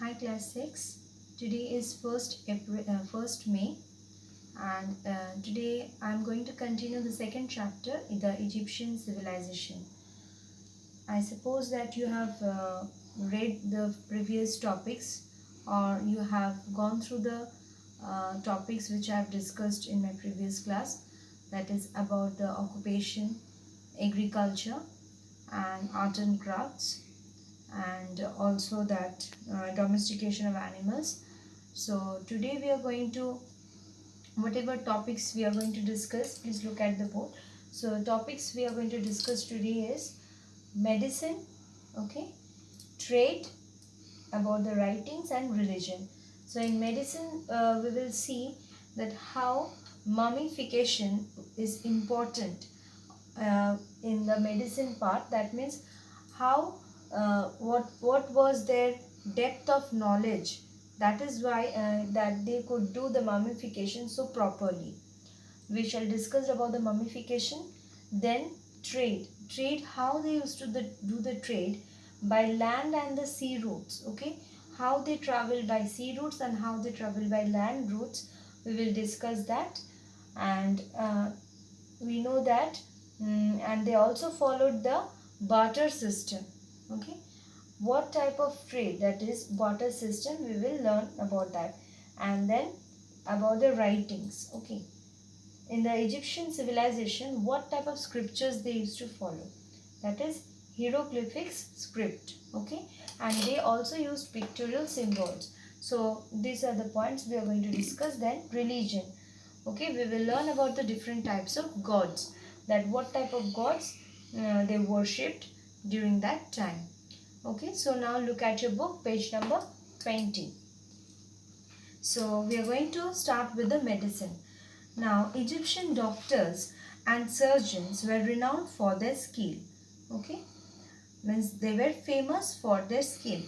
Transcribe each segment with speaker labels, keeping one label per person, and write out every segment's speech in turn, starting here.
Speaker 1: Hi class 6. Today is 1st May, and today I am going to continue the second chapter in the Egyptian civilization. I suppose that you have read the previous topics, or you have gone through the topics which I have discussed in my previous class, that is about the occupation, agriculture and art and crafts, and also that domestication of animals. So today we are going to, whatever topics we are going to discuss, please look at the board. So topics we are going to discuss today is medicine, okay, trade, about the writings, and religion. So in medicine we will see that how mummification is important in the medicine part. That means how what was their depth of knowledge, that is why that they could do the mummification so properly. We shall discuss about the mummification. Then trade, how they used to do the trade by land and the sea routes, okay, how they travel by sea routes and how they travel by land routes, we will discuss that. And we know that and they also followed the barter system, okay. What type of trade, that is barter system, we will learn about that. And then about the writings, okay. In the Egyptian civilization, what type of scriptures they used to follow, that is hieroglyphics script, okay. And they also used pictorial symbols. So these are the points we are going to discuss. Then religion, okay, we will learn about the different types of gods, that what type of gods they worshipped during that time, okay. So now look at your book, page number 20. So we are going to start with the medicine. Now Egyptian doctors and surgeons were renowned for their skill, okay, means they were famous for their skill.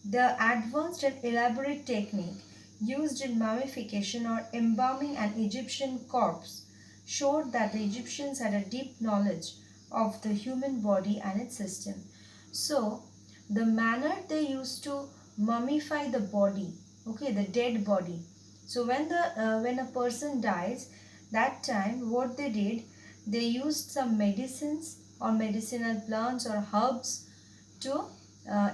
Speaker 1: The advanced and elaborate technique used in mummification or embalming an Egyptian corpse showed that the Egyptians had a deep knowledge of the human body and its system. So the manner they used to mummify the body, okay, the dead body. So when a person dies, that time what they did, they used some medicines or medicinal plants or herbs to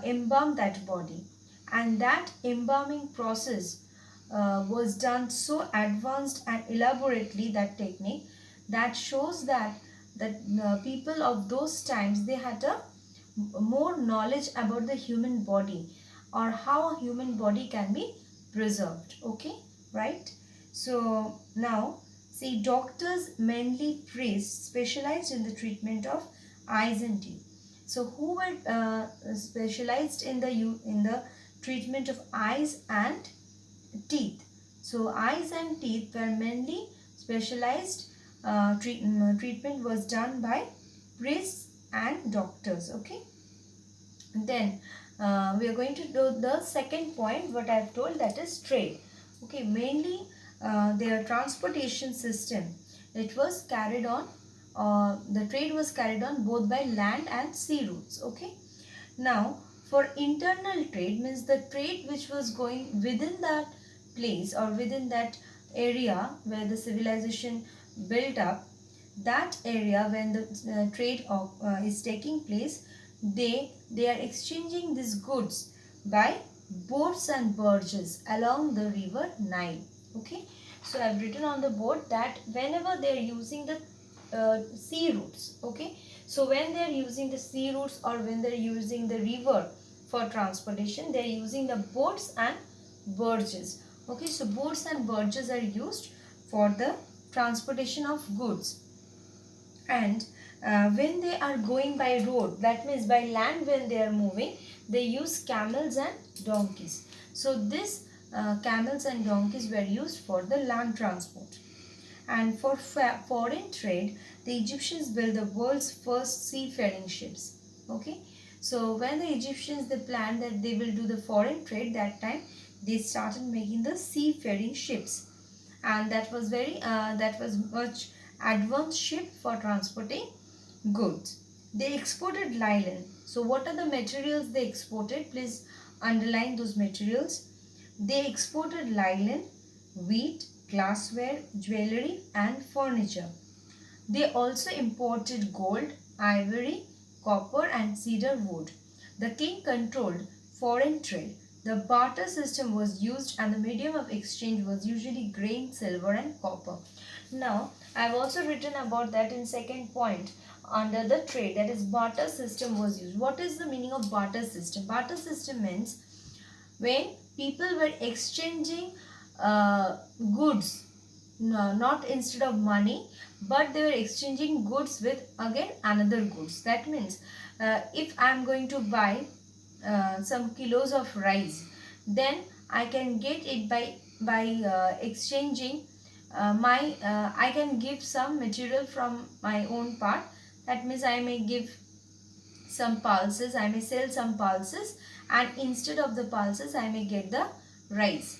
Speaker 1: embalm that body. And that embalming process was done so advanced and elaborately, that technique, that shows that people of those times, they had a more knowledge about the human body, or how a human body can be preserved, okay, right. So now see, doctors, mainly priests, specialized in the treatment of eyes and teeth. So who were specialized in the treatment of eyes and teeth? So eyes and teeth were mainly specialized. Treatment was done by priests and doctors, okay. Then we are going to do the second point, what I have told, that is trade, okay. Mainly their transportation system, it was carried on, the trade was carried on both by land and sea routes, okay. Now for internal trade, means the trade which was going within that place or within that area where the civilization built up, that area, when the trade is taking place, they are exchanging these goods by boats and barges along the river Nile, okay. So I have written on the board that whenever they are using the sea routes, okay, so when they are using the sea routes or when they are using the river for transportation, they are using the boats and barges, okay. So boats and barges are used for the transportation of goods. And when they are going by road, that means by land, when they are moving, they use camels and donkeys. So this camels and donkeys were used for the land transport. And for foreign trade, the Egyptians built the world's first seafaring ships, okay. So when the Egyptians, they planned that they will do the foreign trade, that time they started making the seafaring ships. And that was much advanced ship for transporting goods. They exported nylon. So what are the materials they exported? Please underline those materials. They exported nylon, wheat, glassware, jewelry and furniture. They also imported gold, ivory, copper and cedar wood. The king controlled foreign trade. The barter system was used and the medium of exchange was usually grain, silver and copper. Now, I have also written about that in second point under the trade, that is barter system was used. What is the meaning of barter system? Barter system means when people were exchanging goods, no, not instead of money, but they were exchanging goods with again another goods. That means if I am going to buy some kilos of rice, then I can get it by exchanging I can give some material from my own part. That means I may give some pulses, I may sell some pulses, and instead of the pulses I may get the rice.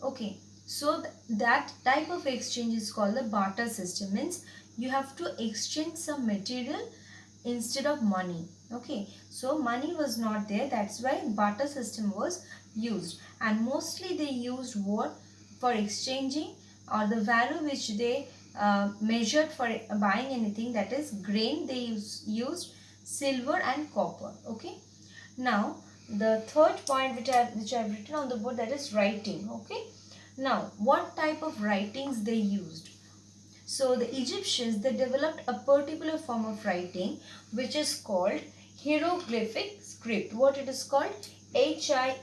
Speaker 1: Okay, so that type of exchange is called the barter system. Means you have to exchange some material instead of money. Okay, so money was not there, that's why barter system was used, and mostly they used what for exchanging, or the value which they measured for buying anything, that is grain. They used silver and copper. Okay, now the third point which I have written on the board, that is writing. Okay, now what type of writings they used? So the Egyptians, they developed a particular form of writing which is called hieroglyphic script. What it is called? Hieroglyphic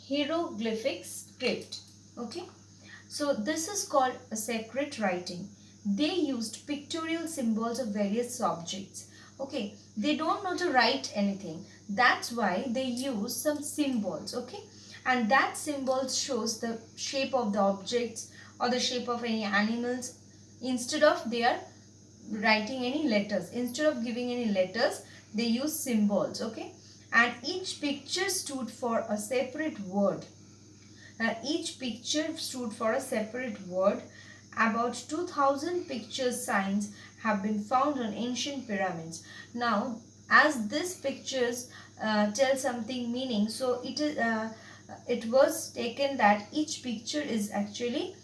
Speaker 1: hieroglyphic script. Okay, so this is called a sacred writing. They used pictorial symbols of various objects. Okay, they don't know to write anything, that's why they use some symbols. Okay, and that symbol shows the shape of the objects or the shape of any animals. Instead of they are writing any letters, instead of giving any letters, they use symbols. Okay, and each picture stood for a separate word. Each picture stood for a separate word. About 2000 picture signs have been found on ancient pyramids. Now, as these pictures tell something meaning, so it was taken that each picture is actually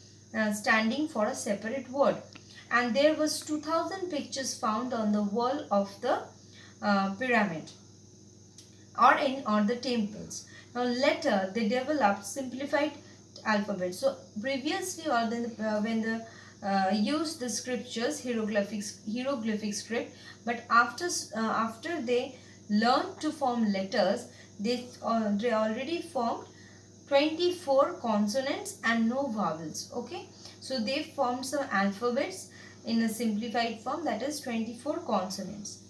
Speaker 1: standing for a separate word. And there was 2000 pictures found on the wall of the pyramid or the temples. Now later they developed simplified alphabet. So previously, or then when the used the scriptures hieroglyphic script, but after they learned to form letters, they already formed 24 consonants and no vowels. Okay, so they formed some alphabets in a simplified form, that is 24 consonants.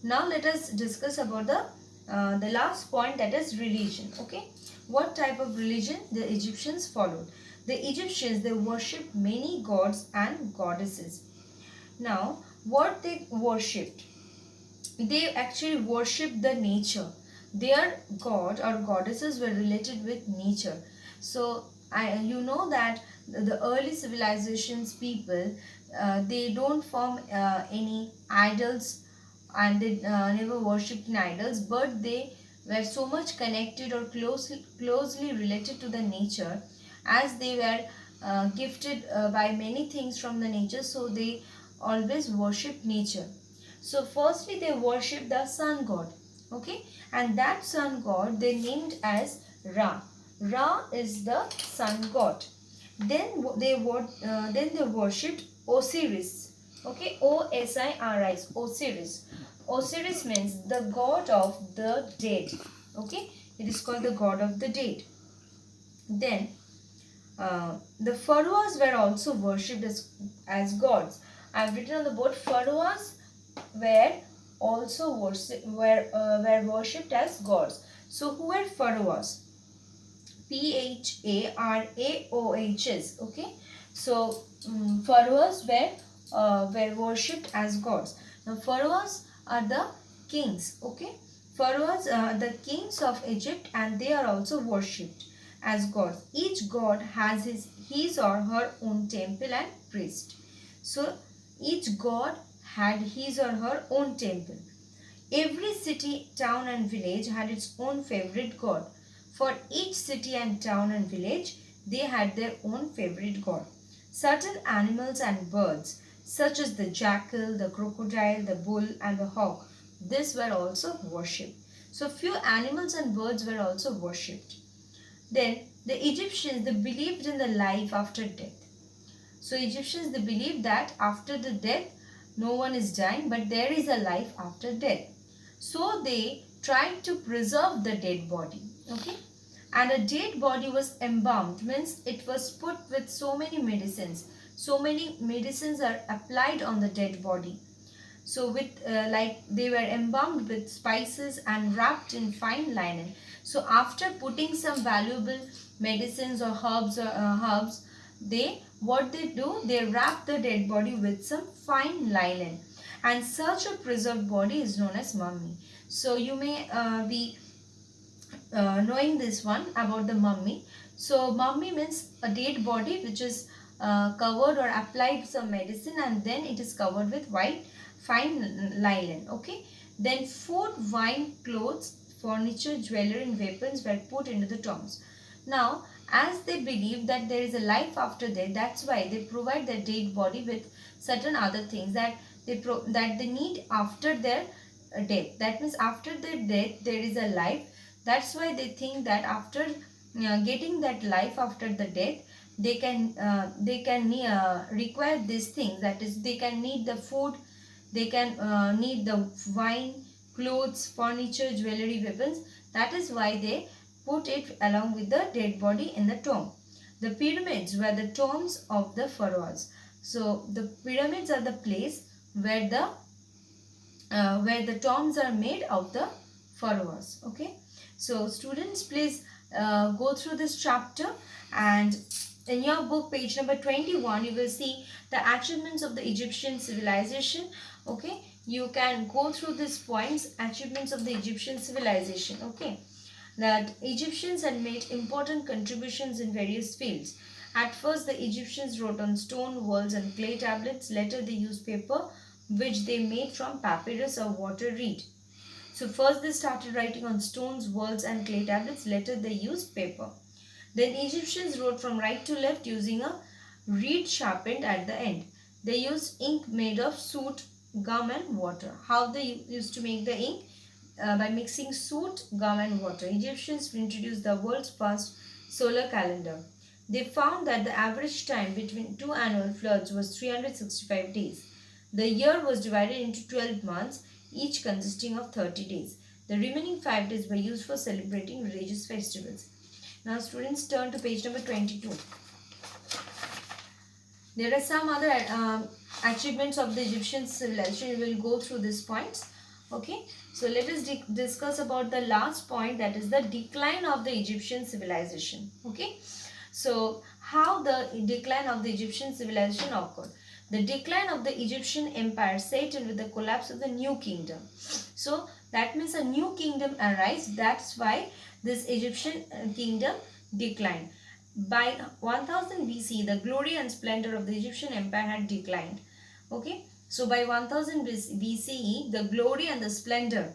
Speaker 1: Now let us discuss about the last point, that is religion. Okay, what type of religion the Egyptians followed? The Egyptians, they worshipped many gods and goddesses. Now what they worshipped? They actually worshipped the nature. Their god or goddesses were related with nature. So you know that the early civilizations people, they don't form any idols, and they never worshipped in idols, but they were so much connected or closely related to the nature, as they were gifted by many things from the nature, so they always worship nature. So firstly they worship the sun god. Okay, and that sun god they named as Ra. Ra is the sun god. Then they worshipped Osiris. Okay, Osiris, Osiris. Osiris means the god of the dead. Okay, it is called the god of the dead. Then the pharaohs were also worshipped as gods. I have written on the board, pharaohs were also were worshipped as gods. So who were pharaohs? Pharaohs. Okay, so pharaohs were worshipped as gods. Now pharaohs are the kings. Okay, pharaohs are the kings of Egypt, and they are also worshipped as gods. Each god has his or her own temple and priest. So each god had his or her own temple. Every city, town and village had its own favorite god. For each city and town and village, they had their own favorite god. Certain animals and birds, such as the jackal, the crocodile, the bull and the hawk, these were also worshipped. So few animals and birds were also worshipped. Then the Egyptians, they believed in the life after death. So Egyptians, they believed that after the death, no one is dying, but there is a life after death. So they tried to preserve the dead body. Okay. And a dead body was embalmed, means it was put with so many medicines. So many medicines are applied on the dead body. So with like they were embalmed with spices and wrapped in fine linen. So after putting some valuable medicines or herbs, what they do, they wrap the dead body with some fine linen, and such a preserved body is known as mummy. So you may be knowing this one about the mummy. So mummy means a dead body which is covered or applied some medicine, and then it is covered with white fine linen. Okay. Then food, wine, clothes, furniture, jewelry and weapons were put into the tombs. Now, as they believe that there is a life after death, that's why they provide their dead body with certain other things that they need after their death. That means after their death there is a life. That's why they think that after getting that life after the death, they can require these things. That is, they can need the food, they can need the wine, clothes, furniture, jewelry, weapons. That is why they put it along with the dead body in the tomb. The pyramids were the tombs of the pharaohs. So the pyramids are the place where the tombs are made of the pharaohs. Okay. So students, please go through this chapter, and in your book page number 21 you will see the achievements of the Egyptian civilization. Okay, you can go through these points, achievements of the Egyptian civilization. Okay, that Egyptians had made important contributions in various fields. At first the Egyptians wrote on stone walls and clay tablets. Later they used paper, which they made from papyrus or water reed. So first they started writing on stones, walls and clay tablets. Later they used paper. Then Egyptians wrote from right to left using a reed sharpened at the end. They used ink made of soot, gum and water. How they used to make the ink? By mixing soot, gum and water. Egyptians introduced the world's first solar calendar. They found that the average time between two annual floods was 365 days. The year was divided into 12 months, each consisting of 30 days. The remaining 5 days were used for celebrating religious festivals. Now students, turn to page number 22. There are some other achievements of the Egyptian civilization. We will go through these points. Okay. So let us discuss about the last point, that is the decline of the Egyptian civilization. Okay. So how the decline of the Egyptian civilization occurred. The decline of the Egyptian empire set in with the collapse of the new kingdom. So that means a new kingdom arise. That's why this Egyptian kingdom declined. By 1000 BC, the glory and splendor of the Egyptian empire had declined. Okay. So by 1000 BCE, the glory and the splendor,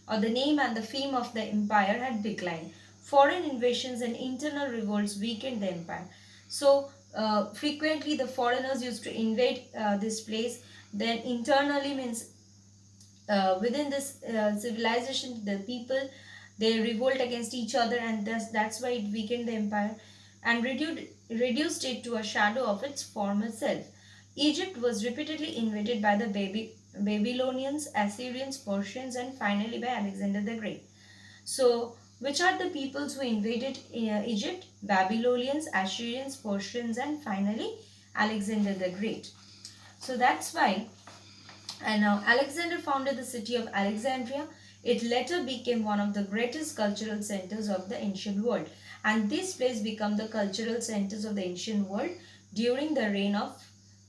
Speaker 1: or the name and the fame of the empire had declined. Foreign invasions and internal revolts weakened the empire. So frequently the foreigners used to invade this place. Then internally means within this civilization, the people, they revolt against each other, and that's why it weakened the empire and reduced it to a shadow of its former self. Egypt was repeatedly invaded by the Babylonians, Assyrians, Persians and finally by Alexander the Great. So which are the peoples who invaded Egypt? Babylonians, Assyrians, Persians and finally Alexander the Great. So that's why, and now Alexander founded the city of Alexandria. It later became one of the greatest cultural centers of the ancient world, and this place became the cultural centers of the ancient world during the reign of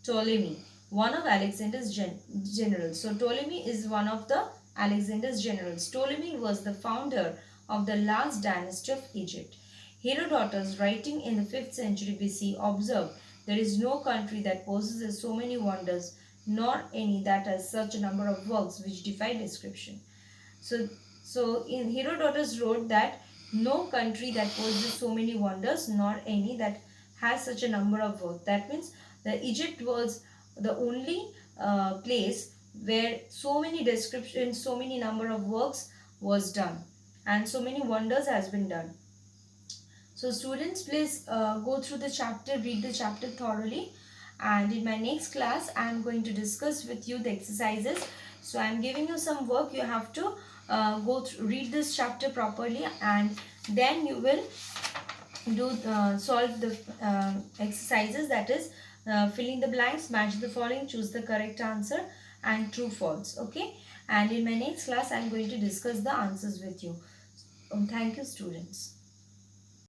Speaker 1: Ptolemy, one of Alexander's generals. So Ptolemy is one of the Alexander's generals. Ptolemy was the founder of the last dynasty of Egypt. Herodotus, writing in the 5th century BC, observed, "There is no country that possesses so many wonders nor any that has such a number of works which defy description. So in Herodotus wrote that no country that possesses so many wonders, nor any that has such a number of works. That means the Egypt was the only place where so many descriptions, so many number of works was done, and so many wonders has been done. So students, please go through the chapter, read the chapter thoroughly, and in my next class I am going to discuss with you the exercises. So I am giving you some work. You have to go through, read this chapter properly, and then you will do solve the exercises, that is fill in the blanks, match the following, choose the correct answer, and true false. Okay, and in my next class I am going to discuss the answers with you. Thank you, students.